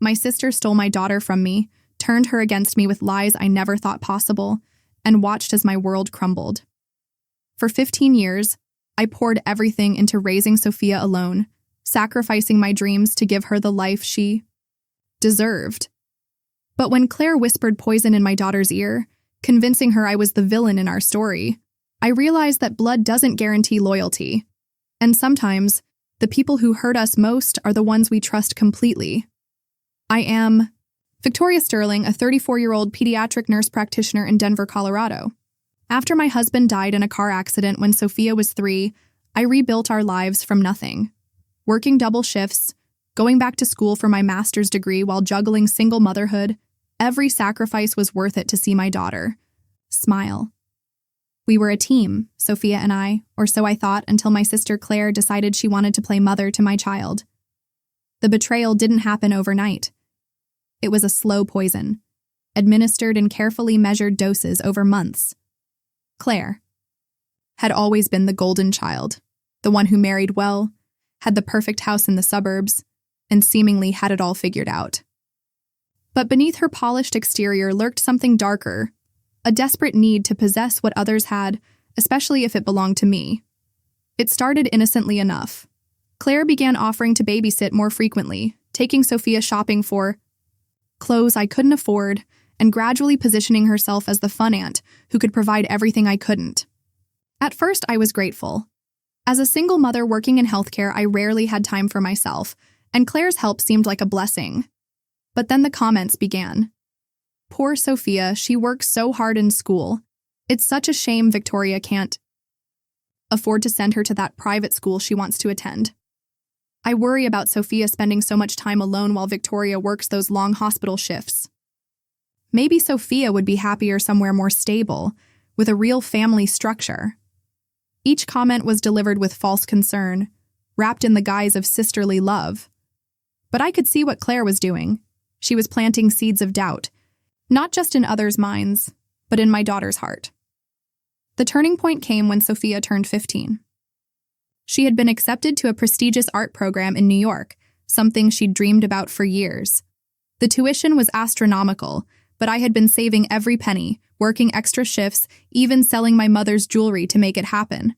My sister stole my daughter from me, turned her against me with lies I never thought possible, and watched as my world crumbled. For 15 years, I poured everything into raising Sophia alone, sacrificing my dreams to give her the life she deserved. But when Claire whispered poison in my daughter's ear, convincing her I was the villain in our story, I realized that blood doesn't guarantee loyalty. And sometimes, the people who hurt us most are the ones we trust completely. I am Victoria Sterling, a 34-year-old pediatric nurse practitioner in Denver, Colorado. After my husband died in a car accident when Sophia was 3, I rebuilt our lives from nothing. Working double shifts, going back to school for my master's degree while juggling single motherhood, every sacrifice was worth it to see my daughter smile. We were a team, Sophia and I, or so I thought until my sister Claire decided she wanted to play mother to my child. The betrayal didn't happen overnight. It was a slow poison, administered in carefully measured doses over months. Claire had always been the golden child, the one who married well, had the perfect house in the suburbs, and seemingly had it all figured out. But beneath her polished exterior lurked something darker, a desperate need to possess what others had, especially if it belonged to me. It started innocently enough. Claire began offering to babysit more frequently, taking Sophia shopping for clothes I couldn't afford, and gradually positioning herself as the fun aunt who could provide everything I couldn't. At first, I was grateful. As a single mother working in healthcare, I rarely had time for myself, and Claire's help seemed like a blessing. But then the comments began. Poor Sophia, she works so hard in school. It's such a shame Victoria can't afford to send her to that private school she wants to attend. I worry about Sophia spending so much time alone while Victoria works those long hospital shifts. Maybe Sophia would be happier somewhere more stable, with a real family structure. Each comment was delivered with false concern, wrapped in the guise of sisterly love. But I could see what Claire was doing. She was planting seeds of doubt, not just in others' minds, but in my daughter's heart. The turning point came when Sophia turned 15. She had been accepted to a prestigious art program in New York, something she'd dreamed about for years. The tuition was astronomical, but I had been saving every penny, working extra shifts, even selling my mother's jewelry to make it happen.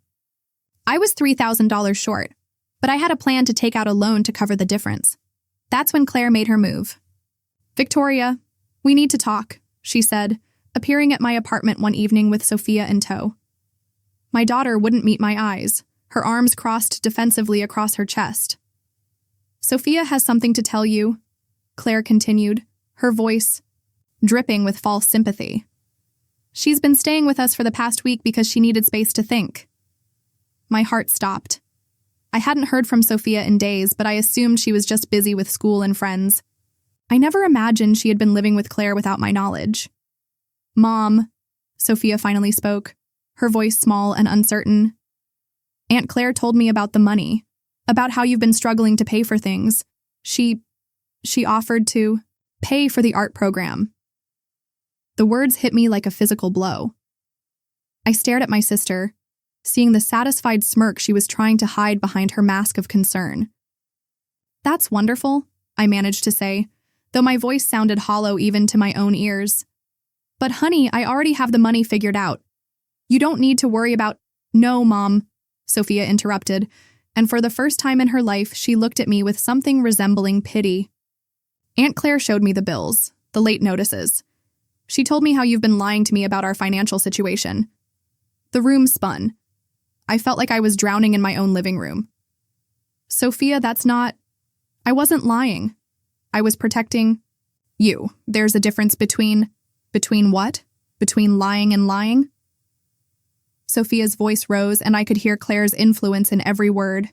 I was $3,000 short, but I had a plan to take out a loan to cover the difference. That's when Claire made her move. Victoria, we need to talk, she said, appearing at my apartment one evening with Sophia in tow. My daughter wouldn't meet my eyes, her arms crossed defensively across her chest. Sophia has something to tell you, Claire continued, her voice dripping with false sympathy. She's been staying with us for the past week because she needed space to think. My heart stopped. I hadn't heard from Sophia in days, but I assumed she was just busy with school and friends. I never imagined she had been living with Claire without my knowledge. Mom, Sophia finally spoke, her voice small and uncertain. Aunt Claire told me about the money, about how you've been struggling to pay for things. She offered to pay for the art program. The words hit me like a physical blow. I stared at my sister, seeing the satisfied smirk she was trying to hide behind her mask of concern. That's wonderful, I managed to say, though my voice sounded hollow even to my own ears. But honey, I already have the money figured out. You don't need to worry about— No, Mom, Sophia interrupted, and for the first time in her life, she looked at me with something resembling pity. Aunt Claire showed me the bills, the late notices. She told me how you've been lying to me about our financial situation. The room spun. I felt like I was drowning in my own living room. Sophia, that's not— I wasn't lying. I was protecting you. There's a difference between what? Between lying and lying? Sophia's voice rose, and I could hear Claire's influence in every word.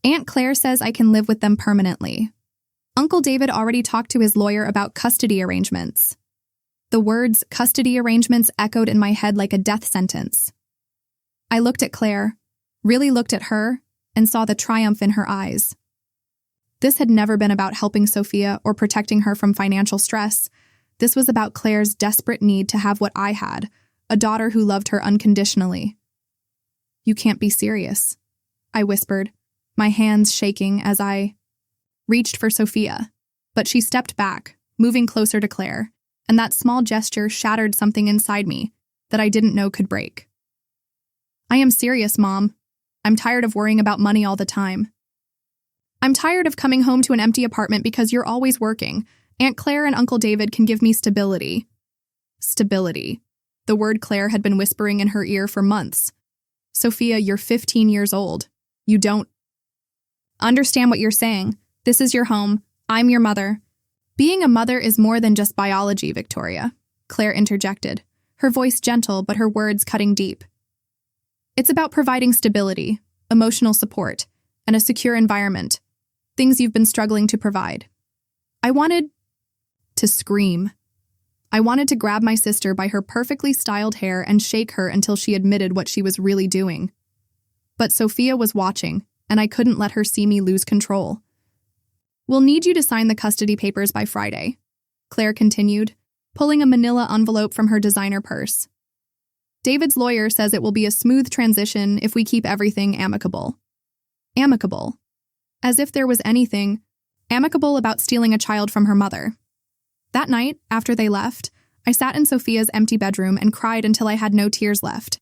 Aunt Claire says I can live with them permanently. Uncle David already talked to his lawyer about custody arrangements. The words custody arrangements echoed in my head like a death sentence. I looked at Claire, really looked at her, and saw the triumph in her eyes. This had never been about helping Sophia or protecting her from financial stress. This was about Claire's desperate need to have what I had, a daughter who loved her unconditionally. You can't be serious, I whispered, my hands shaking as I reached for Sophia. But she stepped back, moving closer to Claire, and that small gesture shattered something inside me that I didn't know could break. I am serious, Mom. I'm tired of worrying about money all the time. I'm tired of coming home to an empty apartment because you're always working. Aunt Claire and Uncle David can give me stability. Stability. The word Claire had been whispering in her ear for months. Sophia, you're 15 years old. You don't understand what you're saying. This is your home. I'm your mother. Being a mother is more than just biology, Victoria, Claire interjected, her voice gentle but her words cutting deep. It's about providing stability, emotional support, and a secure environment, things you've been struggling to provide. I wanted to scream. I wanted to grab my sister by her perfectly styled hair and shake her until she admitted what she was really doing. But Sophia was watching, and I couldn't let her see me lose control. We'll need you to sign the custody papers by Friday, Claire continued, pulling a manila envelope from her designer purse. David's lawyer says it will be a smooth transition if we keep everything amicable. Amicable. As if there was anything amicable about stealing a child from her mother. That night, after they left, I sat in Sophia's empty bedroom and cried until I had no tears left.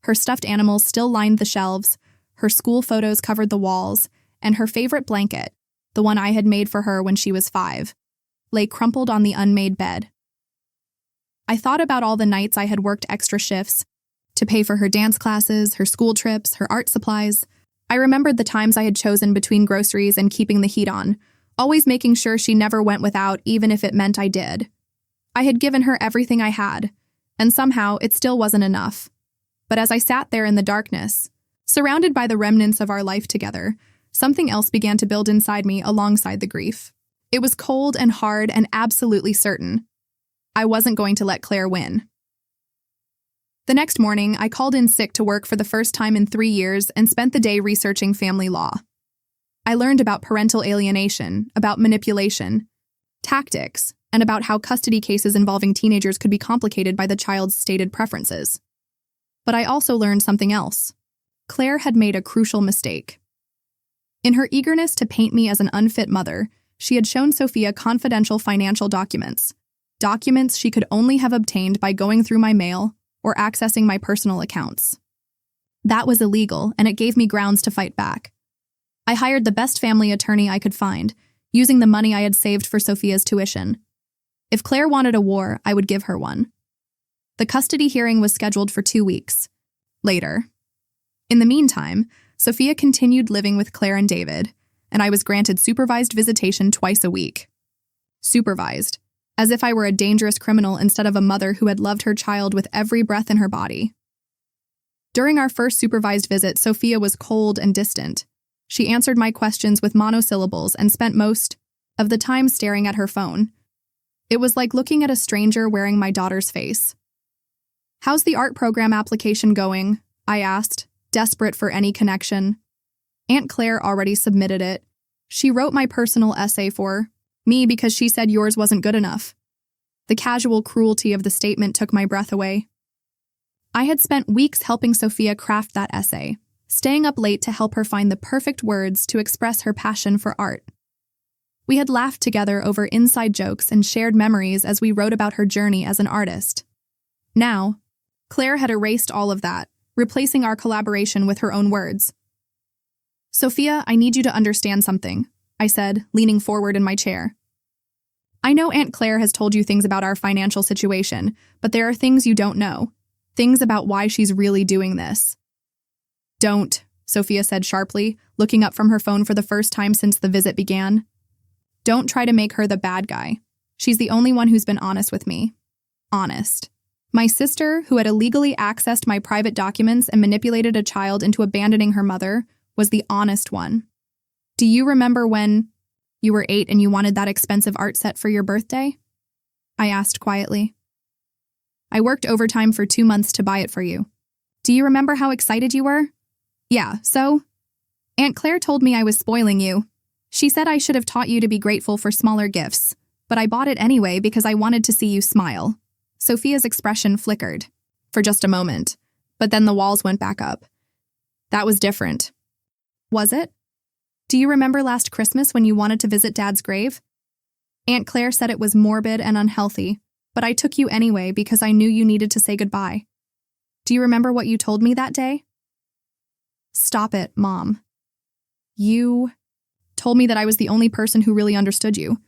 Her stuffed animals still lined the shelves, her school photos covered the walls, and her favorite blanket, the one I had made for her when she was 5, lay crumpled on the unmade bed. I thought about all the nights I had worked extra shifts to pay for her dance classes, her school trips, her art supplies. I remembered the times I had chosen between groceries and keeping the heat on, always making sure she never went without even if it meant I did. I had given her everything I had, and somehow it still wasn't enough. But as I sat there in the darkness, surrounded by the remnants of our life together, something else began to build inside me alongside the grief. It was cold and hard and absolutely certain. I wasn't going to let Claire win. The next morning, I called in sick to work for the first time in 3 years and spent the day researching family law. I learned about parental alienation, about manipulation, tactics, and about how custody cases involving teenagers could be complicated by the child's stated preferences. But I also learned something else. Claire had made a crucial mistake. In her eagerness to paint me as an unfit mother, she had shown Sophia confidential financial documents she could only have obtained by going through my mail or accessing my personal accounts. That was illegal, and it gave me grounds to fight back. I hired the best family attorney I could find, using the money I had saved for Sophia's tuition. If Claire wanted a war, I would give her one. The custody hearing was scheduled for 2 weeks. Later. In the meantime, Sophia continued living with Claire and David, and I was granted supervised visitation twice a week. Supervised, as if I were a dangerous criminal instead of a mother who had loved her child with every breath in her body. During our first supervised visit, Sophia was cold and distant. She answered my questions with monosyllables and spent most of the time staring at her phone. It was like looking at a stranger wearing my daughter's face. "How's the art program application going?" I asked, desperate for any connection. Aunt Claire already submitted it. She wrote my personal essay for me because she said yours wasn't good enough. The casual cruelty of the statement took my breath away. I had spent weeks helping Sophia craft that essay, staying up late to help her find the perfect words to express her passion for art. We had laughed together over inside jokes and shared memories as we wrote about her journey as an artist. Now, Claire had erased all of that, replacing our collaboration with her own words. "Sophia, I need you to understand something," I said, leaning forward in my chair. "I know Aunt Claire has told you things about our financial situation, but there are things you don't know. Things about why she's really doing this." "Don't," Sophia said sharply, looking up from her phone for the first time since the visit began. "Don't try to make her the bad guy. She's the only one who's been honest with me. Honest. My sister, who had illegally accessed my private documents and manipulated a child into abandoning her mother, was the honest one. Do you remember when you were 8 and you wanted that expensive art set for your birthday?" I asked quietly. "I worked overtime for 2 months to buy it for you. Do you remember how excited you were?" "Yeah, so?" "Aunt Claire told me I was spoiling you. She said I should have taught you to be grateful for smaller gifts, but I bought it anyway because I wanted to see you smile." Sophia's expression flickered for just a moment, but then the walls went back up. "That was different." "Was it? Do you remember last Christmas when you wanted to visit Dad's grave?" Aunt Claire said it was morbid and unhealthy, but I took you anyway because I knew you needed to say goodbye. Do you remember what you told me that day? Stop it, Mom. You told me that I was the only person who really understood you.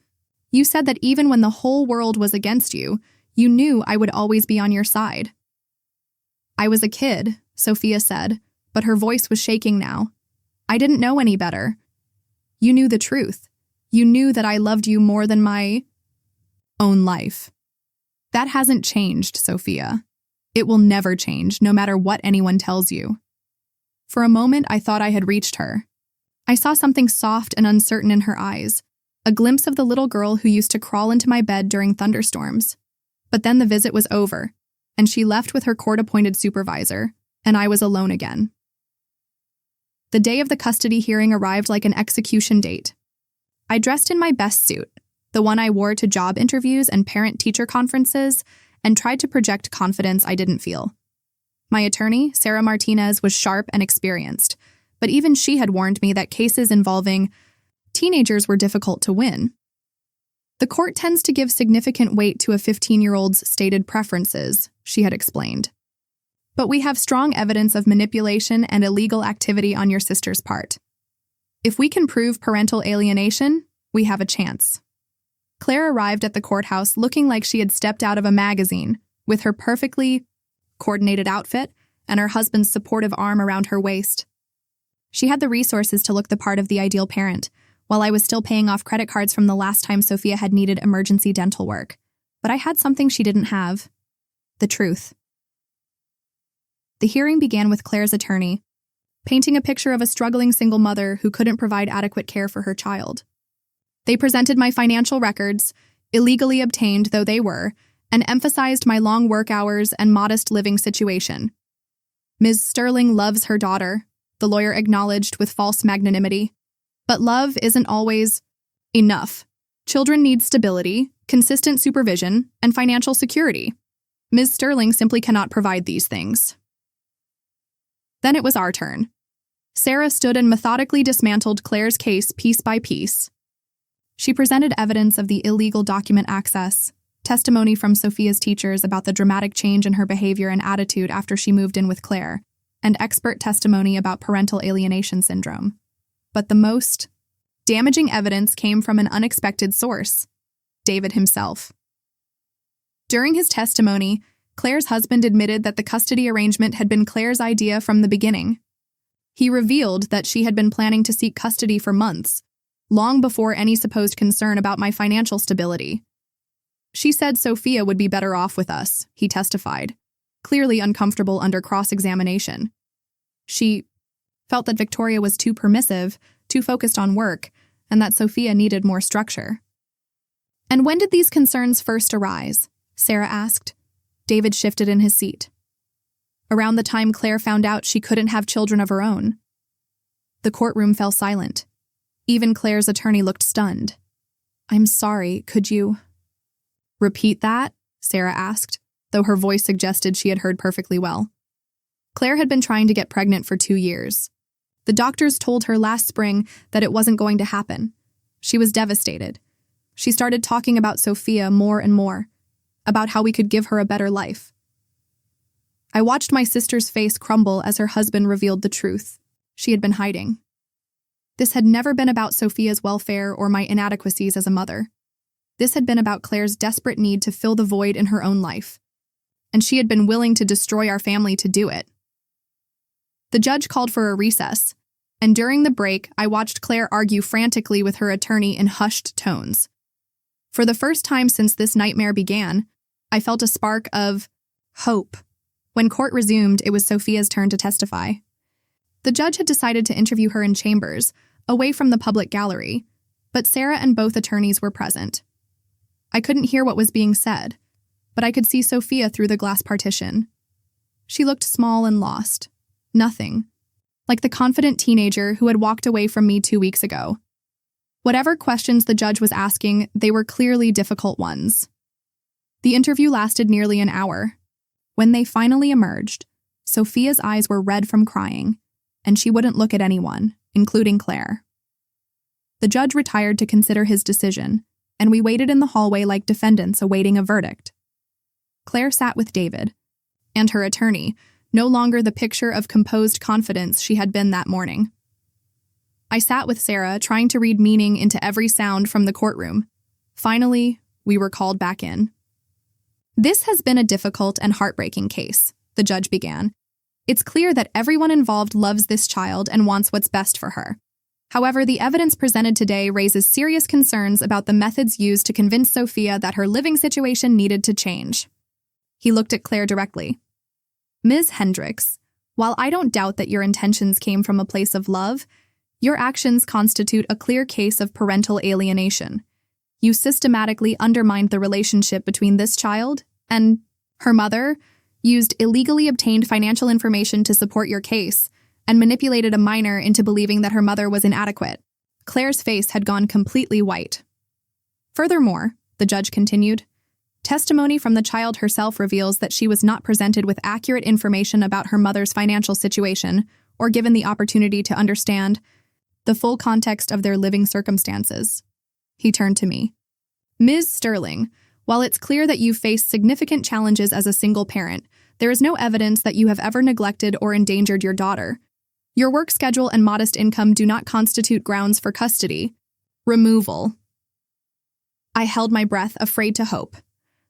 You said that even when the whole world was against you, you knew I would always be on your side. I was a kid, Sophia said, but her voice was shaking now. I didn't know any better. You knew the truth. You knew that I loved you more than my own life. That hasn't changed, Sophia. It will never change, no matter what anyone tells you. For a moment, I thought I had reached her. I saw something soft and uncertain in her eyes, a glimpse of the little girl who used to crawl into my bed during thunderstorms. But then the visit was over, and she left with her court-appointed supervisor, and I was alone again. The day of the custody hearing arrived like an execution date. I dressed in my best suit, the one I wore to job interviews and parent-teacher conferences, and tried to project confidence I didn't feel. My attorney, Sarah Martinez, was sharp and experienced, but even she had warned me that cases involving teenagers were difficult to win. The court tends to give significant weight to a 15-year-old's stated preferences, she had explained. But we have strong evidence of manipulation and illegal activity on your sister's part. If we can prove parental alienation, we have a chance. Claire arrived at the courthouse looking like she had stepped out of a magazine, with her perfectly coordinated outfit and her husband's supportive arm around her waist. She had the resources to look the part of the ideal parent, while I was still paying off credit cards from the last time Sophia had needed emergency dental work. But I had something she didn't have: the truth. The hearing began with Claire's attorney, painting a picture of a struggling single mother who couldn't provide adequate care for her child. They presented my financial records, illegally obtained though they were, and emphasized my long work hours and modest living situation. Ms. Sterling loves her daughter, the lawyer acknowledged with false magnanimity. But love isn't always enough. Children need stability, consistent supervision, and financial security. Ms. Sterling simply cannot provide these things. Then it was our turn. Sarah stood and methodically dismantled Claire's case piece by piece. She presented evidence of the illegal document access, testimony from Sophia's teachers about the dramatic change in her behavior and attitude after she moved in with Claire, and expert testimony about parental alienation syndrome. But the most damaging evidence came from an unexpected source: David himself. During his testimony, Claire's husband admitted that the custody arrangement had been Claire's idea from the beginning. He revealed that she had been planning to seek custody for months, long before any supposed concern about my financial stability. She said Sophia would be better off with us, he testified, clearly uncomfortable under cross-examination. She felt that Victoria was too permissive, too focused on work, and that Sophia needed more structure. And when did these concerns first arise? Sarah asked. David shifted in his seat. Around the time Claire found out she couldn't have children of her own. The courtroom fell silent. Even Claire's attorney looked stunned. I'm sorry, could you repeat that? Sarah asked, though her voice suggested she had heard perfectly well. Claire had been trying to get pregnant for 2 years. The doctors told her last spring that it wasn't going to happen. She was devastated. She started talking about Sophia more and more, about how we could give her a better life. I watched my sister's face crumble as her husband revealed the truth she had been hiding. This had never been about Sophia's welfare or my inadequacies as a mother. This had been about Claire's desperate need to fill the void in her own life, and she had been willing to destroy our family to do it. The judge called for a recess, and during the break, I watched Claire argue frantically with her attorney in hushed tones. For the first time since this nightmare began, I felt a spark of hope. When court resumed, it was Sophia's turn to testify. The judge had decided to interview her in chambers, away from the public gallery, but Sarah and both attorneys were present. I couldn't hear what was being said, but I could see Sophia through the glass partition. She looked small and lost. Nothing. Like the confident teenager who had walked away from me 2 weeks ago. Whatever questions the judge was asking, they were clearly difficult ones. The interview lasted nearly an hour. When they finally emerged, Sophia's eyes were red from crying, and she wouldn't look at anyone, including Claire. The judge retired to consider his decision, and we waited in the hallway like defendants awaiting a verdict. Claire sat with David and her attorney, no longer the picture of composed confidence she had been that morning. I sat with Sarah, trying to read meaning into every sound from the courtroom. Finally, we were called back in. "This has been a difficult and heartbreaking case," the judge began. "It's clear that everyone involved loves this child and wants what's best for her. However, the evidence presented today raises serious concerns about the methods used to convince Sophia that her living situation needed to change." He looked at Claire directly. "Ms. Hendricks, while I don't doubt that your intentions came from a place of love, your actions constitute a clear case of parental alienation. You systematically undermined the relationship between this child and her mother, used illegally obtained financial information to support your case, and manipulated a minor into believing that her mother was inadequate." Claire's face had gone completely white. "Furthermore," the judge continued, "testimony from the child herself reveals that she was not presented with accurate information about her mother's financial situation or given the opportunity to understand the full context of their living circumstances." He turned to me. "Ms. Sterling, while it's clear that you face significant challenges as a single parent, there is no evidence that you have ever neglected or endangered your daughter. Your work schedule and modest income do not constitute grounds for custody removal." I held my breath, afraid to hope.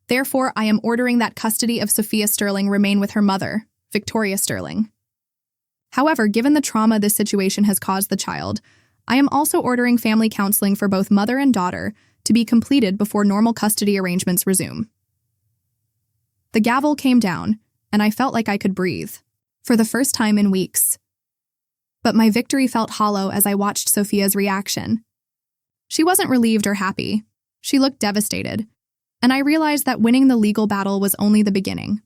"Therefore, I am ordering that custody of Sophia Sterling remain with her mother, Victoria Sterling. However, given the trauma this situation has caused the child, I am also ordering family counseling for both mother and daughter to be completed before normal custody arrangements resume." The gavel came down, and I felt like I could breathe, for the first time in weeks. But my victory felt hollow as I watched Sophia's reaction. She wasn't relieved or happy. She looked devastated, and I realized that winning the legal battle was only the beginning.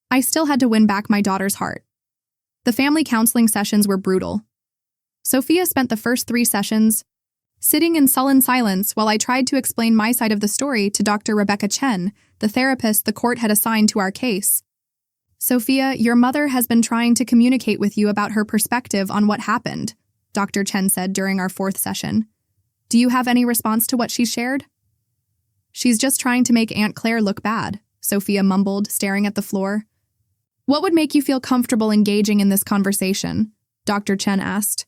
I still had to win back my daughter's heart. The family counseling sessions were brutal. Sophia spent the first 3 sessions sitting in sullen silence while I tried to explain my side of the story to Dr. Rebecca Chen, the therapist the court had assigned to our case. "Sophia, your mother has been trying to communicate with you about her perspective on what happened," Dr. Chen said during our 4th session. "Do you have any response to what she shared?" "She's just trying to make Aunt Claire look bad," Sophia mumbled, staring at the floor. "What would make you feel comfortable engaging in this conversation?" Dr. Chen asked.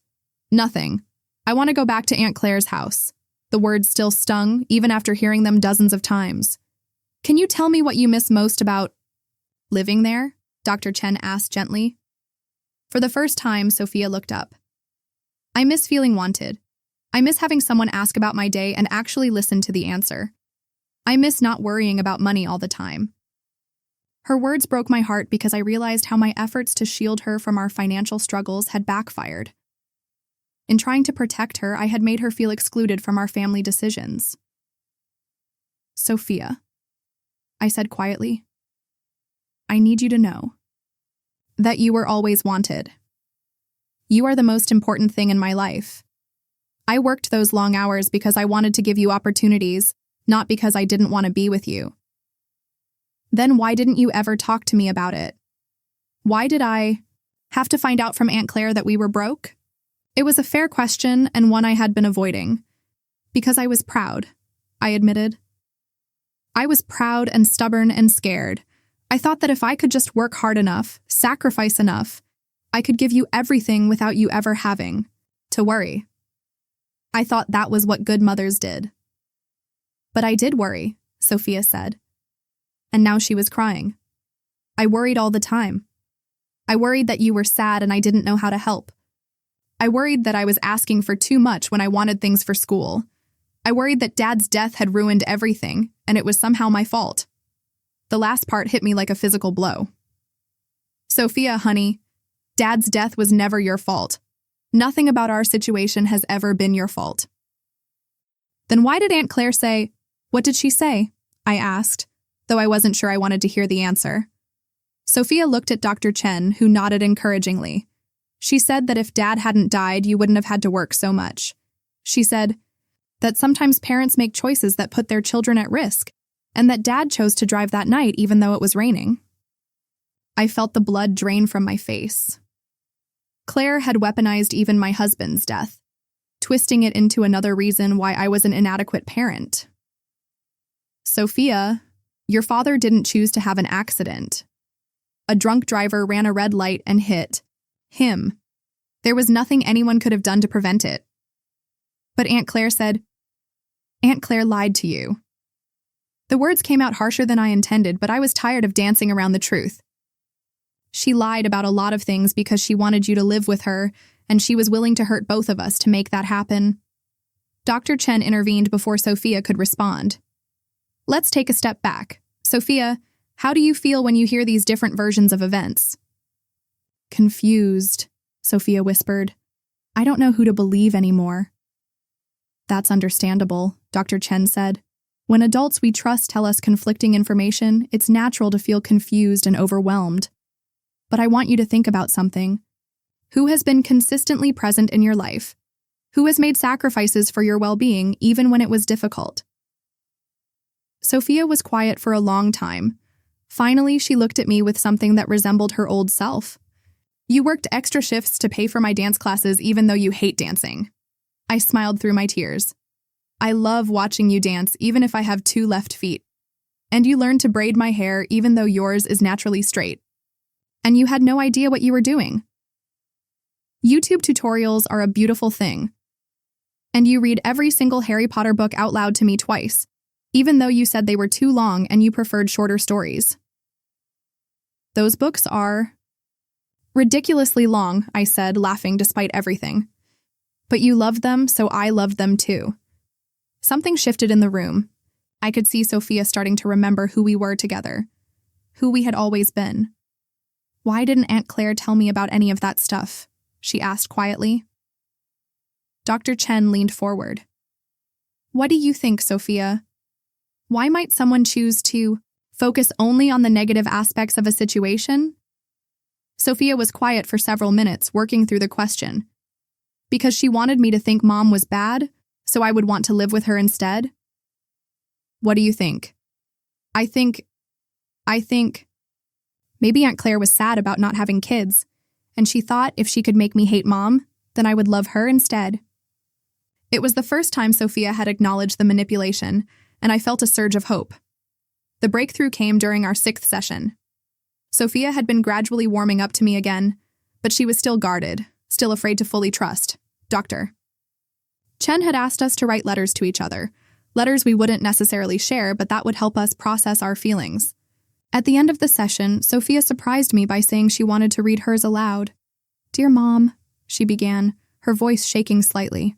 "Nothing. I want to go back to Aunt Claire's house." The words still stung, even after hearing them dozens of times. "Can you tell me what you miss most about living there?" Dr. Chen asked gently. For the first time, Sophia looked up. "I miss feeling wanted. I miss having someone ask about my day and actually listen to the answer. I miss not worrying about money all the time." Her words broke my heart because I realized how my efforts to shield her from our financial struggles had backfired. In trying to protect her, I had made her feel excluded from our family decisions. "Sophia," I said quietly, "I need you to know that you were always wanted. You are the most important thing in my life. I worked those long hours because I wanted to give you opportunities, not because I didn't want to be with you. Then why didn't you ever talk to me about it? Why did I have to find out from Aunt Claire that we were broke?" It was a fair question and one I had been avoiding. "Because I was proud," I admitted. "I was proud and stubborn and scared. I thought that if I could just work hard enough, sacrifice enough, I could give you everything without you ever having to worry. I thought that was what good mothers did." "But I did worry," Sophia said. And now she was crying. "I worried all the time. I worried that you were sad and I didn't know how to help. I worried that I was asking for too much when I wanted things for school. I worried that Dad's death had ruined everything, and it was somehow my fault." The last part hit me like a physical blow. "Sophia, honey, Dad's death was never your fault. Nothing about our situation has ever been your fault." "Then why did Aunt Claire say—" "What did she say?" I asked, though I wasn't sure I wanted to hear the answer. Sophia looked at Dr. Chen, who nodded encouragingly. "She said that if Dad hadn't died, you wouldn't have had to work so much. She said that sometimes parents make choices that put their children at risk, and that Dad chose to drive that night even though it was raining." I felt the blood drain from my face. Claire had weaponized even my husband's death, twisting it into another reason why I was an inadequate parent. Sophia, your father didn't choose to have an accident. A drunk driver ran a red light and hit him. There was nothing anyone could have done to prevent it. But Aunt Claire said, Aunt Claire lied to you. The words came out harsher than I intended, but I was tired of dancing around the truth. She lied about a lot of things because she wanted you to live with her, and she was willing to hurt both of us to make that happen. Dr. Chen intervened before Sophia could respond. Let's take a step back. Sophia, how do you feel when you hear these different versions of events? Confused, Sophia whispered. I don't know who to believe anymore. That's understandable, Dr. Chen said. When adults we trust tell us conflicting information, it's natural to feel confused and overwhelmed. But I want you to think about something. Who has been consistently present in your life? Who has made sacrifices for your well-being even when it was difficult? Sophia was quiet for a long time. Finally, she looked at me with something that resembled her old self. You worked extra shifts to pay for my dance classes even though you hate dancing. I smiled through my tears. I love watching you dance even if I have 2 left feet. And you learned to braid my hair even though yours is naturally straight. And you had no idea what you were doing. YouTube tutorials are a beautiful thing. And you read every single Harry Potter book out loud to me twice, even though you said they were too long and you preferred shorter stories. Those books are ridiculously long, I said, laughing despite everything. But you loved them, so I loved them too. Something shifted in the room. I could see Sophia starting to remember who we were together, who we had always been. Why didn't Aunt Claire tell me about any of that stuff? She asked quietly. Dr. Chen leaned forward. What do you think, Sophia? Why might someone choose to focus only on the negative aspects of a situation? Sophia was quiet for several minutes, working through the question. Because she wanted me to think Mom was bad, so I would want to live with her instead? What do you think? I think maybe Aunt Claire was sad about not having kids, and she thought if she could make me hate Mom, then I would love her instead. It was the first time Sophia had acknowledged the manipulation, and I felt a surge of hope. The breakthrough came during our 6th session. Sophia had been gradually warming up to me again, but she was still guarded, still afraid to fully trust. Dr. Chen had asked us to write letters to each other, letters we wouldn't necessarily share, but that would help us process our feelings. At the end of the session, Sophia surprised me by saying she wanted to read hers aloud. Dear Mom, she began, her voice shaking slightly.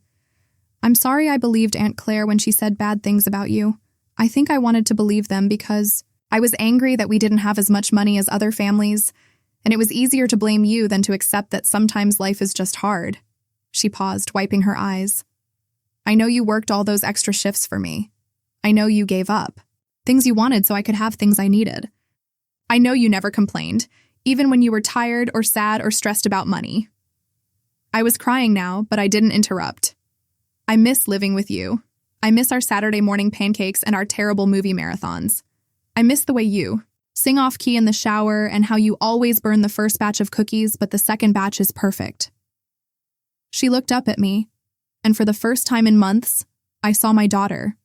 I'm sorry I believed Aunt Claire when she said bad things about you. I think I wanted to believe them because I was angry that we didn't have as much money as other families, and it was easier to blame you than to accept that sometimes life is just hard. She paused, wiping her eyes. I know you worked all those extra shifts for me. I know you gave up. Things you wanted so I could have things I needed. I know you never complained, even when you were tired or sad or stressed about money. I was crying now, but I didn't interrupt. I miss living with you. I miss our Saturday morning pancakes and our terrible movie marathons. I miss the way you sing off-key in the shower and how you always burn the first batch of cookies, but the second batch is perfect. She looked up at me, and for the first time in months, I saw my daughter.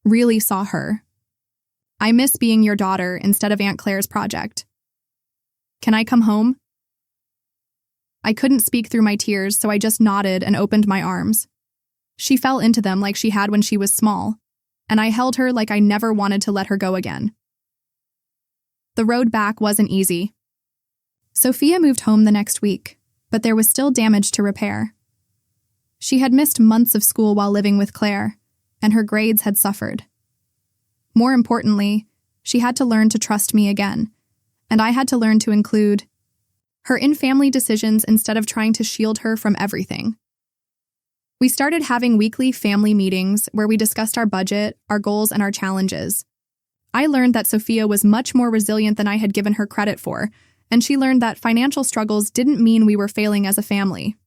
Really saw her. I miss being your daughter instead of Aunt Claire's project. Can I come home? I couldn't speak through my tears, so I just nodded and opened my arms. She fell into them like she had when she was small, and I held her like I never wanted to let her go again. The road back wasn't easy. Sophia moved home the next week, but there was still damage to repair. She had missed months of school while living with Claire, and her grades had suffered. More importantly, she had to learn to trust me again, and I had to learn to include her in family decisions instead of trying to shield her from everything. We started having weekly family meetings where we discussed our budget, our goals, and our challenges. I learned that Sophia was much more resilient than I had given her credit for, and she learned that financial struggles didn't mean we were failing as a family.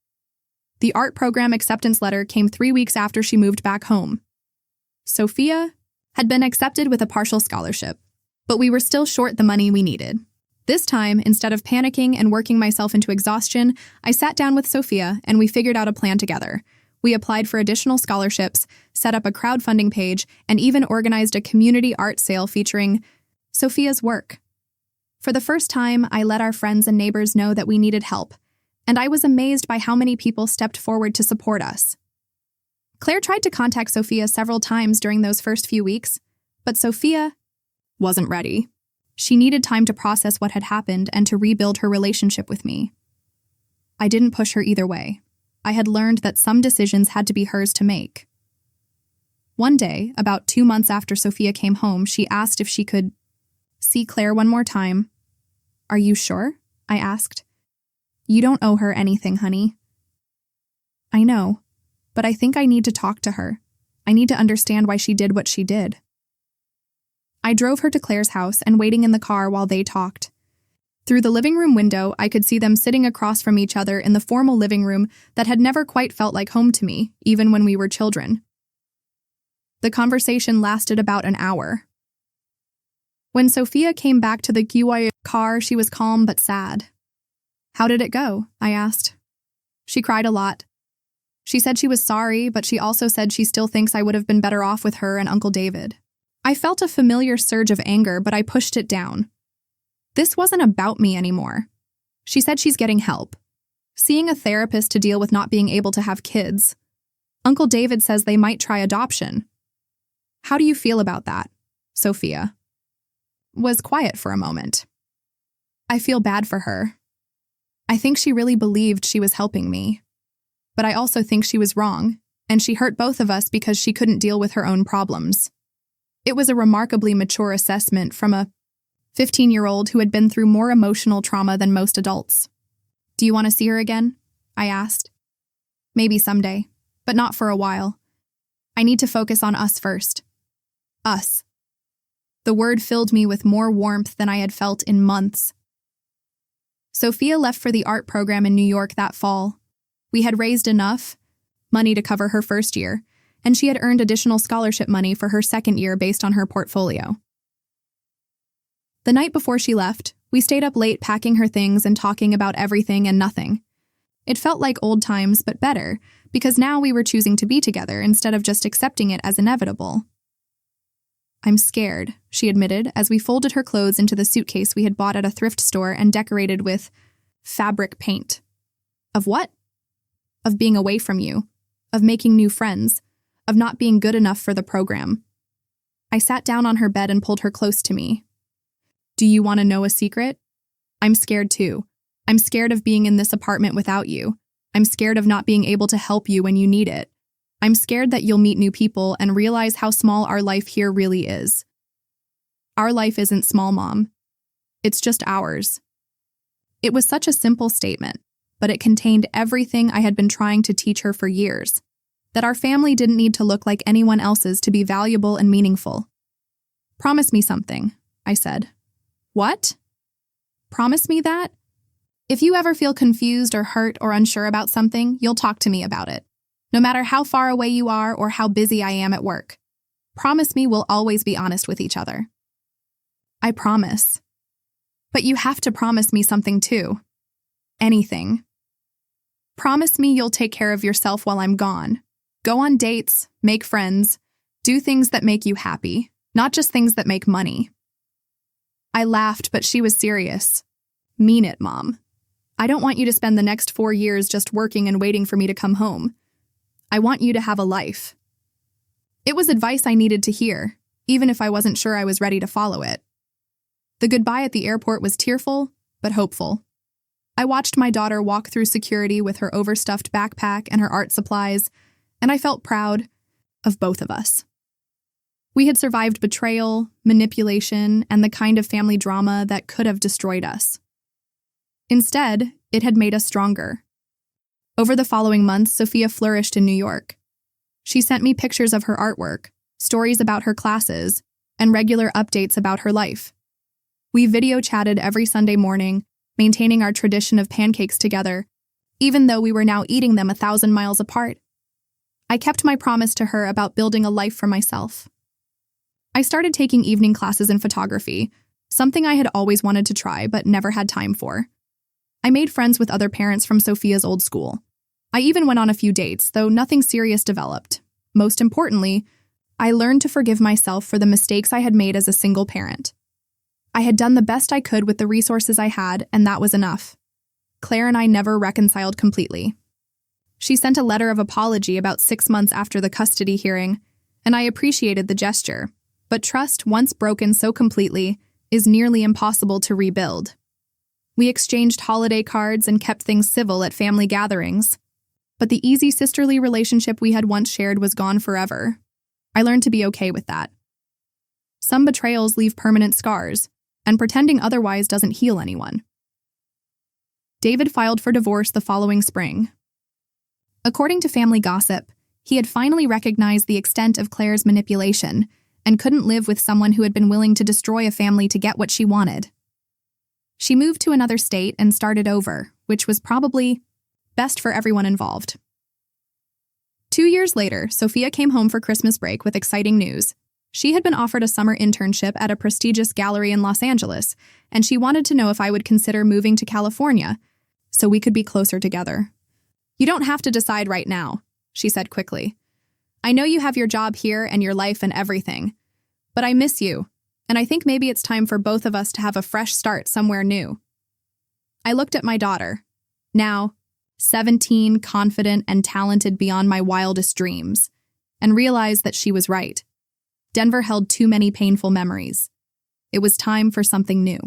The art program acceptance letter came 3 weeks after she moved back home. Sophia had been accepted with a partial scholarship, but we were still short the money we needed. This time, instead of panicking and working myself into exhaustion, I sat down with Sophia and we figured out a plan together. We applied for additional scholarships, set up a crowdfunding page, and even organized a community art sale featuring Sophia's work. For the first time, I let our friends and neighbors know that we needed help, and I was amazed by how many people stepped forward to support us. Claire tried to contact Sophia several times during those first few weeks, but Sophia wasn't ready. She needed time to process what had happened and to rebuild her relationship with me. I didn't push her either way. I had learned that some decisions had to be hers to make. One day, about 2 months after Sophia came home, she asked if she could see Claire one more time. "Are you sure?" I asked. "You don't owe her anything, honey." "I know, but I think I need to talk to her. I need to understand why she did what she did." I drove her to Claire's house and waiting in the car while they talked. Through the living room window, I could see them sitting across from each other in the formal living room that had never quite felt like home to me, even when we were children. The conversation lasted about an hour. When Sophia came back to the car, she was calm but sad. "How did it go?" I asked. She cried a lot. She said she was sorry, but she also said she still thinks I would have been better off with her and Uncle David. I felt a familiar surge of anger, but I pushed it down. This wasn't about me anymore. She said she's getting help. Seeing a therapist to deal with not being able to have kids. Uncle David says they might try adoption. "How do you feel about that?" Sophia was quiet for a moment. "I feel bad for her. I think she really believed she was helping me. But I also think she was wrong, and she hurt both of us because she couldn't deal with her own problems." It was a remarkably mature assessment from a 15-year-old who had been through more emotional trauma than most adults. "Do you want to see her again?" I asked. "Maybe someday, but not for a while. I need to focus on us first." Us. The word filled me with more warmth than I had felt in months. Sophia left for the art program in New York that fall. We had raised enough money to cover her first year, and she had earned additional scholarship money for her second year based on her portfolio. The night before she left, we stayed up late packing her things and talking about everything and nothing. It felt like old times, but better, because now we were choosing to be together instead of just accepting it as inevitable. "I'm scared," she admitted as we folded her clothes into the suitcase we had bought at a thrift store and decorated with fabric paint. "Of what?" "Of being away from you, of making new friends, of not being good enough for the program." I sat down on her bed and pulled her close to me. "Do you want to know a secret? I'm scared too. I'm scared of being in this apartment without you. I'm scared of not being able to help you when you need it. I'm scared that you'll meet new people and realize how small our life here really is." Our life isn't small, Mom. It's just ours. It was such a simple statement, but it contained everything I had been trying to teach her for years. That our family didn't need to look like anyone else's to be valuable and meaningful. "Promise me something," I said. "What?" "Promise me that if you ever feel confused or hurt or unsure about something, you'll talk to me about it. No matter how far away you are or how busy I am at work. Promise me we'll always be honest with each other." "I promise. But you have to promise me something too. Anything. Promise me you'll take care of yourself while I'm gone. Go on dates, make friends, do things that make you happy, not just things that make money." I laughed, but she was serious. "Mean it, Mom. I don't want you to spend the next 4 years just working and waiting for me to come home. I want you to have a life." It was advice I needed to hear, even if I wasn't sure I was ready to follow it. The goodbye at the airport was tearful, but hopeful. I watched my daughter walk through security with her overstuffed backpack and her art supplies, and I felt proud of both of us. We had survived betrayal, manipulation, and the kind of family drama that could have destroyed us. Instead, it had made us stronger. Over the following months, Sophia flourished in New York. She sent me pictures of her artwork, stories about her classes, and regular updates about her life. We video chatted every Sunday morning, maintaining our tradition of pancakes together, even though we were now eating them 1,000 miles apart. I kept my promise to her about building a life for myself. I started taking evening classes in photography, something I had always wanted to try but never had time for. I made friends with other parents from Sophia's old school. I even went on a few dates, though nothing serious developed. Most importantly, I learned to forgive myself for the mistakes I had made as a single parent. I had done the best I could with the resources I had, and that was enough. Claire and I never reconciled completely. She sent a letter of apology about 6 months after the custody hearing, and I appreciated the gesture. But trust, once broken so completely, is nearly impossible to rebuild. We exchanged holiday cards and kept things civil at family gatherings. But the easy sisterly relationship we had once shared was gone forever. I learned to be okay with that. Some betrayals leave permanent scars, and pretending otherwise doesn't heal anyone. David filed for divorce the following spring. According to family gossip, he had finally recognized the extent of Claire's manipulation and couldn't live with someone who had been willing to destroy a family to get what she wanted. She moved to another state and started over, which was probably best for everyone involved. 2 years later, Sophia came home for Christmas break with exciting news. She had been offered a summer internship at a prestigious gallery in Los Angeles, and she wanted to know if I would consider moving to California so we could be closer together. "You don't have to decide right now," she said quickly. "I know you have your job here and your life and everything, but I miss you, and I think maybe it's time for both of us to have a fresh start somewhere new." I looked at my daughter, now 17, confident and talented beyond my wildest dreams, and realized that she was right. Denver held too many painful memories. It was time for something new.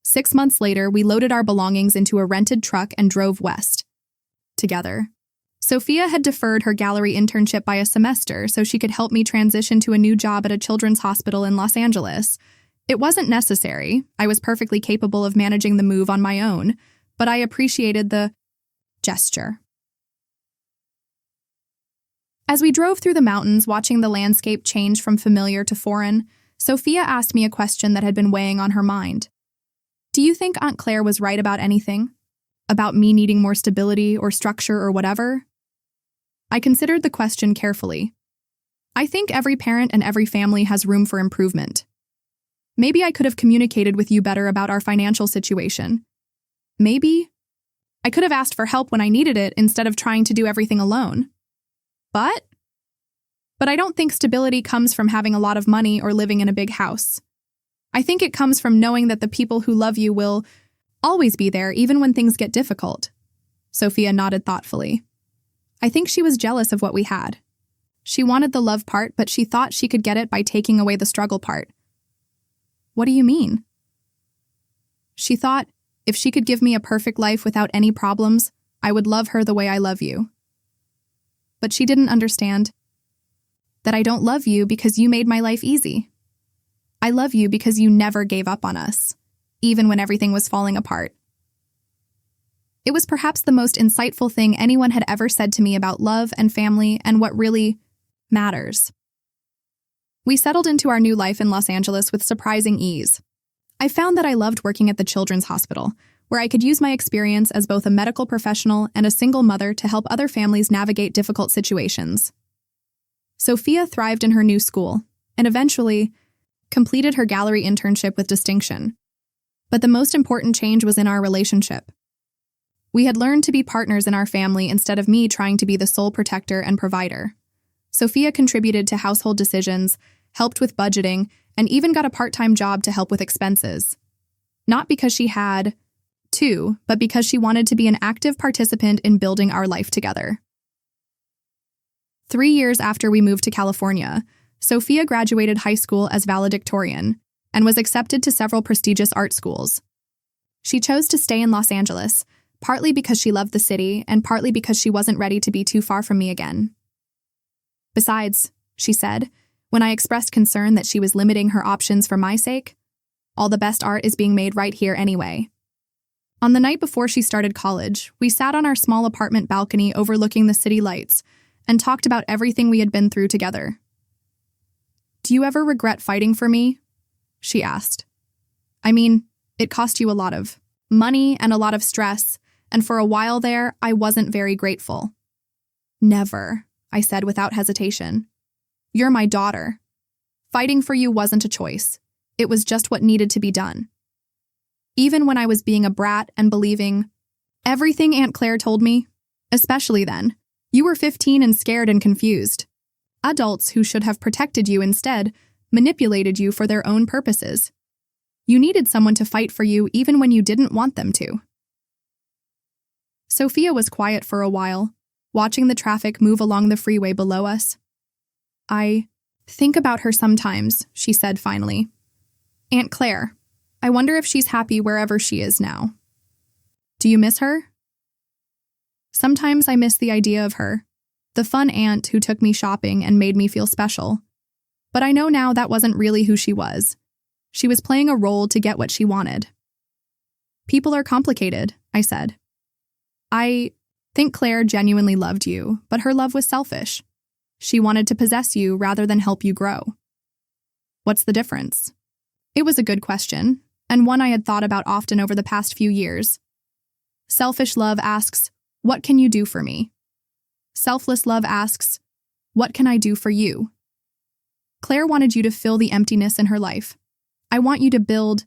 6 months later, we loaded our belongings into a rented truck and drove west. Together. Sophia had deferred her gallery internship by a semester so she could help me transition to a new job at a children's hospital in Los Angeles. It wasn't necessary. I was perfectly capable of managing the move on my own, but I appreciated the gesture. As we drove through the mountains, watching the landscape change from familiar to foreign, Sophia asked me a question that had been weighing on her mind. "Do you think Aunt Claire was right about anything? About me needing more stability or structure or whatever?" I considered the question carefully. I think every parent and every family has room for improvement. Maybe I could have communicated with you better about our financial situation. Maybe I could have asked for help when I needed it instead of trying to do everything alone. But I don't think stability comes from having a lot of money or living in a big house. I think it comes from knowing that the people who love you will always be there even when things get difficult. Sophia nodded thoughtfully. I think she was jealous of what we had. She wanted the love part, but she thought she could get it by taking away the struggle part. What do you mean? She thought if she could give me a perfect life without any problems, I would love her the way I love you. But she didn't understand that I don't love you because you made my life easy. I love you because you never gave up on us, even when everything was falling apart. It was perhaps the most insightful thing anyone had ever said to me about love and family and what really matters. We settled into our new life in Los Angeles with surprising ease. I found that I loved working at the children's hospital, where I could use my experience as both a medical professional and a single mother to help other families navigate difficult situations. Sophia thrived in her new school, and eventually completed her gallery internship with distinction. But the most important change was in our relationship. We had learned to be partners in our family instead of me trying to be the sole protector and provider. Sophia contributed to household decisions, helped with budgeting, and even got a part-time job to help with expenses. Not because she had to, but because she wanted to be an active participant in building our life together. 3 years after we moved to California, Sophia graduated high school as valedictorian and was accepted to several prestigious art schools. She chose to stay in Los Angeles, partly because she loved the city and partly because she wasn't ready to be too far from me again. Besides, she said, when I expressed concern that she was limiting her options for my sake, all the best art is being made right here anyway. On the night before she started college, we sat on our small apartment balcony overlooking the city lights and talked about everything we had been through together. "Do you ever regret fighting for me?" she asked. "I mean, it cost you a lot of money and a lot of stress, and for a while there, I wasn't very grateful." "Never," I said without hesitation. "You're my daughter. Fighting for you wasn't a choice. It was just what needed to be done. Even when I was being a brat and believing Everything Aunt Claire told me, especially then. You were 15 and scared and confused. Adults who should have protected you instead manipulated you for their own purposes. You needed someone to fight for you even when you didn't want them to. Sophia was quiet for a while, watching the traffic move along the freeway below us. I think about her sometimes, she said finally. Aunt Claire, I wonder if she's happy wherever she is now. Do you miss her? Sometimes I miss the idea of her, the fun aunt who took me shopping and made me feel special. But I know now that wasn't really who she was. She was playing a role to get what she wanted. People are complicated, I said. I think Claire genuinely loved you, but her love was selfish. She wanted to possess you rather than help you grow. What's the difference? It was a good question, and one I had thought about often over the past few years. Selfish love asks, what can you do for me? Selfless love asks, what can I do for you? Claire wanted you to fill the emptiness in her life. I want you to build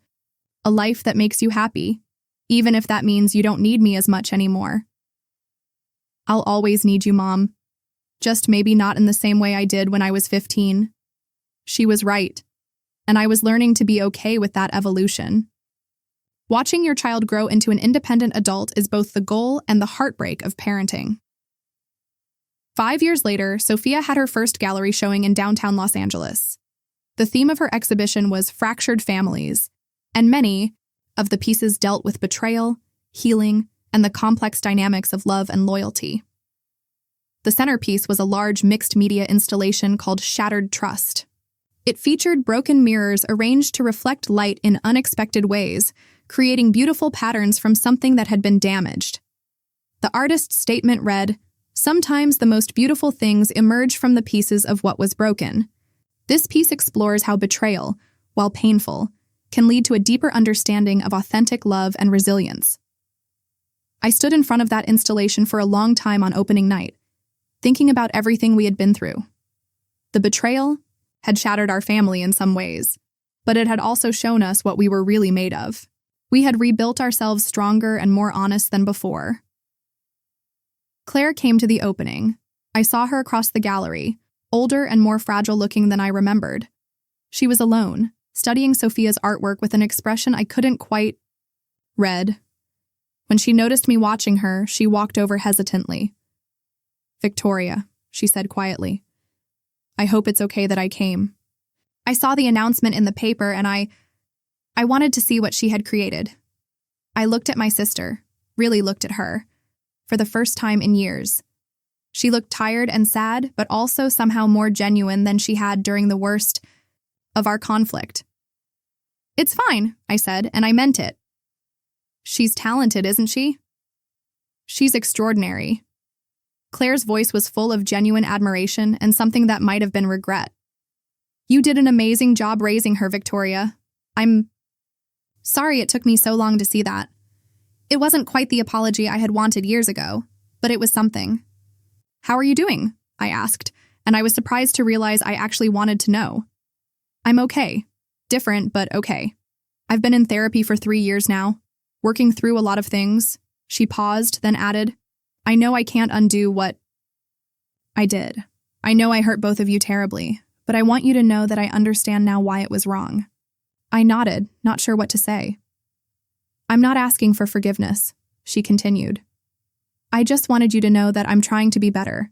a life that makes you happy, even if that means you don't need me as much anymore. I'll always need you, Mom. Just maybe not in the same way I did when I was 15. She was right, and I was learning to be okay with that evolution. Watching your child grow into an independent adult is both the goal and the heartbreak of parenting. 5 years later, Sophia had her first gallery showing in downtown Los Angeles. The theme of her exhibition was fractured families, and many of the pieces dealt with betrayal, healing, and the complex dynamics of love and loyalty. The centerpiece was a large mixed-media installation called Shattered Trust. It featured broken mirrors arranged to reflect light in unexpected ways, creating beautiful patterns from something that had been damaged. The artist's statement read, "Sometimes the most beautiful things emerge from the pieces of what was broken." This piece explores how betrayal, while painful, can lead to a deeper understanding of authentic love and resilience. I stood in front of that installation for a long time on opening night, thinking about everything we had been through. The betrayal had shattered our family in some ways, but it had also shown us what we were really made of. We had rebuilt ourselves stronger and more honest than before. Claire came to the opening. I saw her across the gallery, older and more fragile looking than I remembered. She was alone, studying Sophia's artwork with an expression I couldn't quite read. When she noticed me watching her, she walked over hesitantly. "Victoria," she said quietly. "I hope it's okay that I came. I saw the announcement in the paper and I wanted to see what she had created." I looked at my sister, really looked at her, for the first time in years. She looked tired and sad, but also somehow more genuine than she had during the worst of our conflict. "It's fine," I said, and I meant it. "She's talented, isn't she?" "She's extraordinary." Claire's voice was full of genuine admiration and something that might have been regret. "You did an amazing job raising her, Victoria. I'm sorry it took me so long to see that. It wasn't quite the apology I had wanted years ago, but it was something." "How are you doing?" I asked, and I was surprised to realize I actually wanted to know. "I'm okay. Different, but okay. I've been in therapy for 3 years now, working through a lot of things." She paused, then added, "I know I can't undo what I did. I know I hurt both of you terribly, but I want you to know that I understand now why it was wrong." I nodded, not sure what to say. "I'm not asking for forgiveness," she continued. "I just wanted you to know that I'm trying to be better,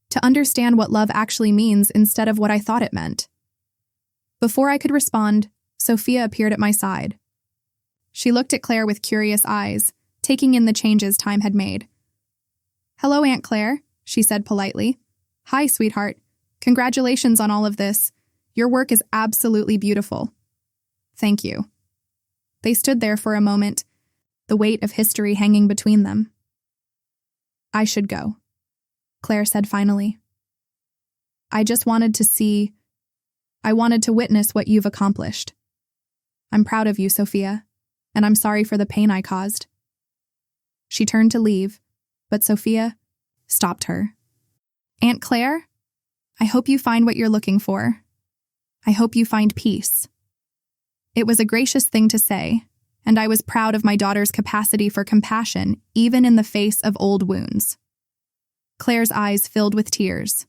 to understand what love actually means instead of what I thought it meant." Before I could respond, Sophia appeared at my side. She looked at Claire with curious eyes, taking in the changes time had made. "Hello, Aunt Claire," she said politely. "Hi, sweetheart. Congratulations on all of this. Your work is absolutely beautiful." "Thank you." They stood there for a moment, the weight of history hanging between them. "I should go," Claire said finally. "I just wanted to I wanted to witness what you've accomplished. I'm proud of you, Sophia, and I'm sorry for the pain I caused." She turned to leave, but Sophia stopped her. "Aunt Claire, I hope you find what you're looking for. I hope you find peace." It was a gracious thing to say, and I was proud of my daughter's capacity for compassion, even in the face of old wounds. Claire's eyes filled with tears.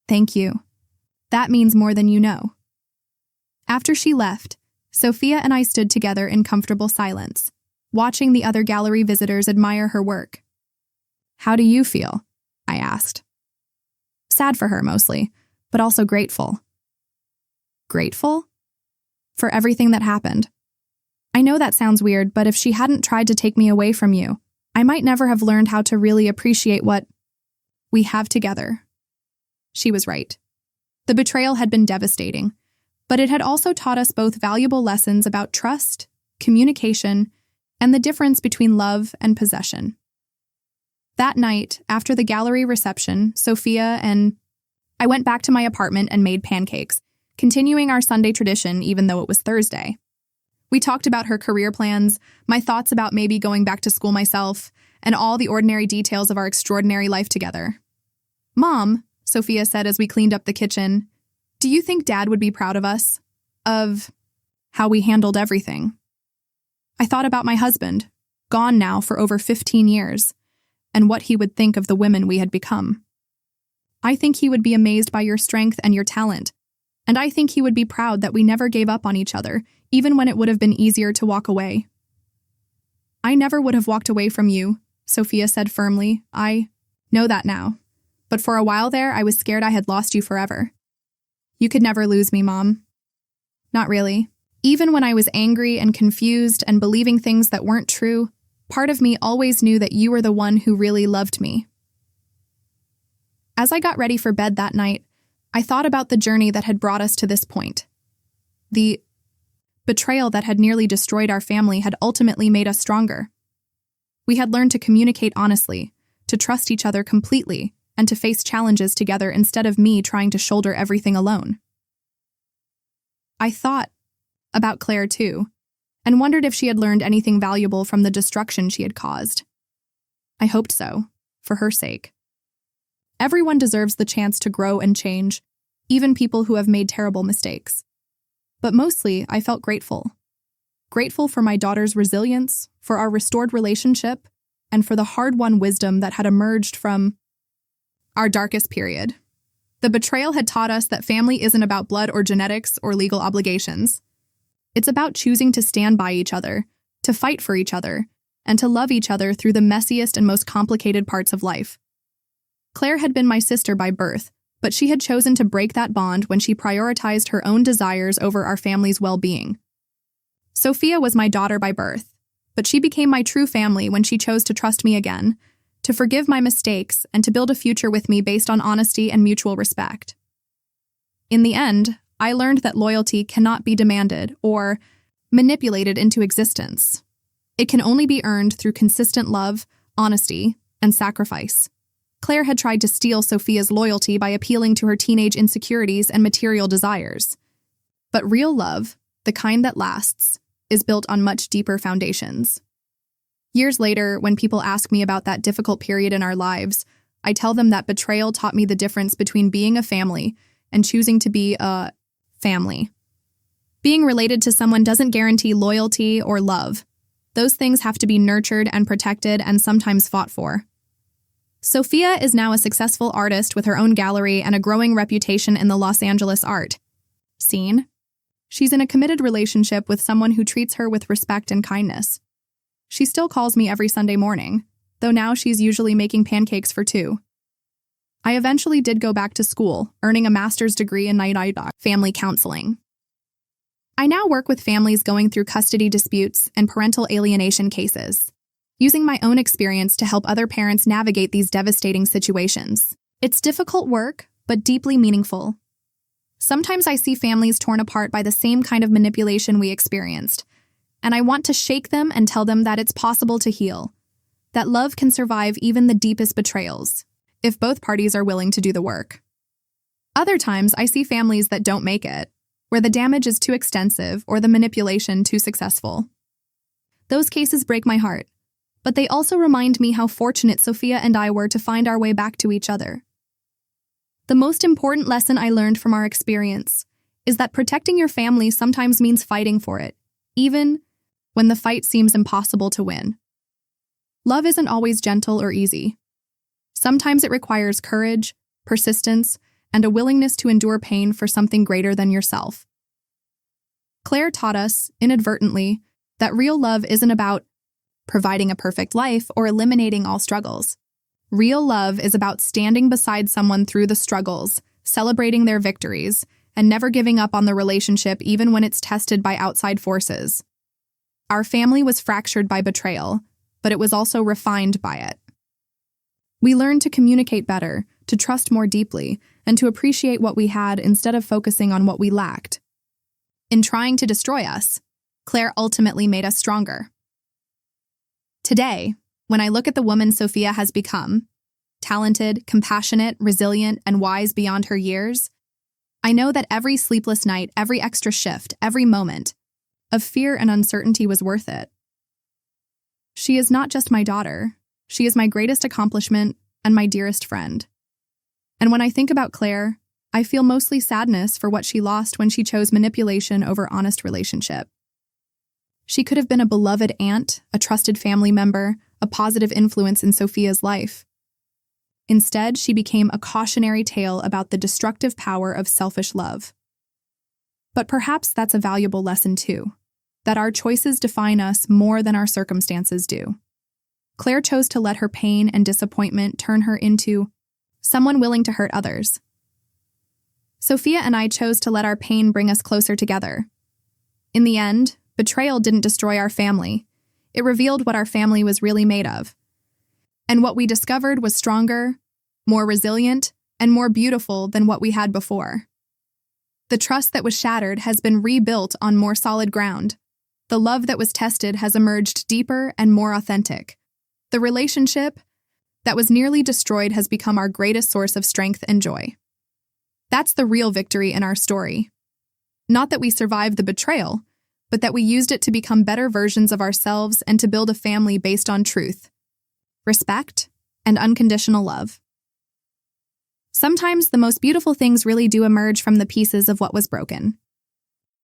Thank you. That means more than you know. After she left, Sophia and I stood together in comfortable silence, watching the other gallery visitors admire her work. How do you feel? I asked. Sad for her mostly, but also grateful. Grateful? For everything that happened. I know that sounds weird, but if she hadn't tried to take me away from you, I might never have learned how to really appreciate what we have together. She was right. The betrayal had been devastating, but it had also taught us both valuable lessons about trust, communication, and the difference between love and possession. That night, after the gallery reception, Sophia and I went back to my apartment and made pancakes, continuing our Sunday tradition even though it was Thursday. We talked about her career plans, my thoughts about maybe going back to school myself, and all the ordinary details of our extraordinary life together. Mom, Sophia said as we cleaned up the kitchen, do you think Dad would be proud of us? Of how we handled everything? I thought about my husband, gone now for over 15 years, and what he would think of the women we had become. I think he would be amazed by your strength and your talent, and I think he would be proud that we never gave up on each other, even when it would have been easier to walk away. I never would have walked away from you, Sophia said firmly. I know that now. But for a while there, I was scared I had lost you forever. You could never lose me, Mom. Not really. Even when I was angry and confused and believing things that weren't true, part of me always knew that you were the one who really loved me. As I got ready for bed that night, I thought about the journey that had brought us to this point. The betrayal that had nearly destroyed our family had ultimately made us stronger. We had learned to communicate honestly, to trust each other completely, and to face challenges together instead of me trying to shoulder everything alone. I thought about Claire too, and wondered if she had learned anything valuable from the destruction she had caused. I hoped so, for her sake. Everyone deserves the chance to grow and change, even people who have made terrible mistakes. But mostly, I felt grateful. Grateful for my daughter's resilience, for our restored relationship, and for the hard-won wisdom that had emerged from our darkest period. The betrayal had taught us that family isn't about blood or genetics or legal obligations. It's about choosing to stand by each other, to fight for each other, and to love each other through the messiest and most complicated parts of life. Claire had been my sister by birth, but she had chosen to break that bond when she prioritized her own desires over our family's well-being. Sophia was my daughter by birth, but she became my true family when she chose to trust me again, to forgive my mistakes, and to build a future with me based on honesty and mutual respect. In the end, I learned that loyalty cannot be demanded or manipulated into existence. It can only be earned through consistent love, honesty, and sacrifice. Claire had tried to steal Sophia's loyalty by appealing to her teenage insecurities and material desires. But real love, the kind that lasts, is built on much deeper foundations. Years later, when people ask me about that difficult period in our lives, I tell them that betrayal taught me the difference between being a family and choosing to be a family. Being related to someone doesn't guarantee loyalty or love. Those things have to be nurtured and protected and sometimes fought for. Sophia is now a successful artist with her own gallery and a growing reputation in the Los Angeles art scene. She's in a committed relationship with someone who treats her with respect and kindness. She still calls me every Sunday morning, though now she's usually making pancakes for two. I eventually did go back to school, earning a master's degree in family counseling. I now work with families going through custody disputes and parental alienation cases, using my own experience to help other parents navigate these devastating situations. It's difficult work, but deeply meaningful. Sometimes I see families torn apart by the same kind of manipulation we experienced, and I want to shake them and tell them that it's possible to heal, that love can survive even the deepest betrayals, if both parties are willing to do the work. Other times, I see families that don't make it, where the damage is too extensive or the manipulation too successful. Those cases break my heart, but they also remind me how fortunate Sophia and I were to find our way back to each other. The most important lesson I learned from our experience is that protecting your family sometimes means fighting for it, even when the fight seems impossible to win. Love isn't always gentle or easy. Sometimes it requires courage, persistence, and a willingness to endure pain for something greater than yourself. Claire taught us, inadvertently, that real love isn't about providing a perfect life or eliminating all struggles. Real love is about standing beside someone through the struggles, celebrating their victories, and never giving up on the relationship even when it's tested by outside forces. Our family was fractured by betrayal, but it was also refined by it. We learned to communicate better, to trust more deeply, and to appreciate what we had instead of focusing on what we lacked. In trying to destroy us, Claire ultimately made us stronger. Today, when I look at the woman Sophia has become, talented, compassionate, resilient, and wise beyond her years, I know that every sleepless night, every extra shift, every moment of fear and uncertainty was worth it. She is not just my daughter, she is my greatest accomplishment and my dearest friend. And when I think about Claire, I feel mostly sadness for what she lost when she chose manipulation over honest relationship. She could have been a beloved aunt, a trusted family member, a positive influence in Sophia's life. Instead, she became a cautionary tale about the destructive power of selfish love. But perhaps that's a valuable lesson too, that our choices define us more than our circumstances do. Claire chose to let her pain and disappointment turn her into someone willing to hurt others. Sophia and I chose to let our pain bring us closer together. In the end, betrayal didn't destroy our family. It revealed what our family was really made of. And what we discovered was stronger, more resilient, and more beautiful than what we had before. The trust that was shattered has been rebuilt on more solid ground. The love that was tested has emerged deeper and more authentic. The relationship that was nearly destroyed has become our greatest source of strength and joy. That's the real victory in our story. Not that we survived the betrayal, but that we used it to become better versions of ourselves and to build a family based on truth, respect, and unconditional love. Sometimes the most beautiful things really do emerge from the pieces of what was broken.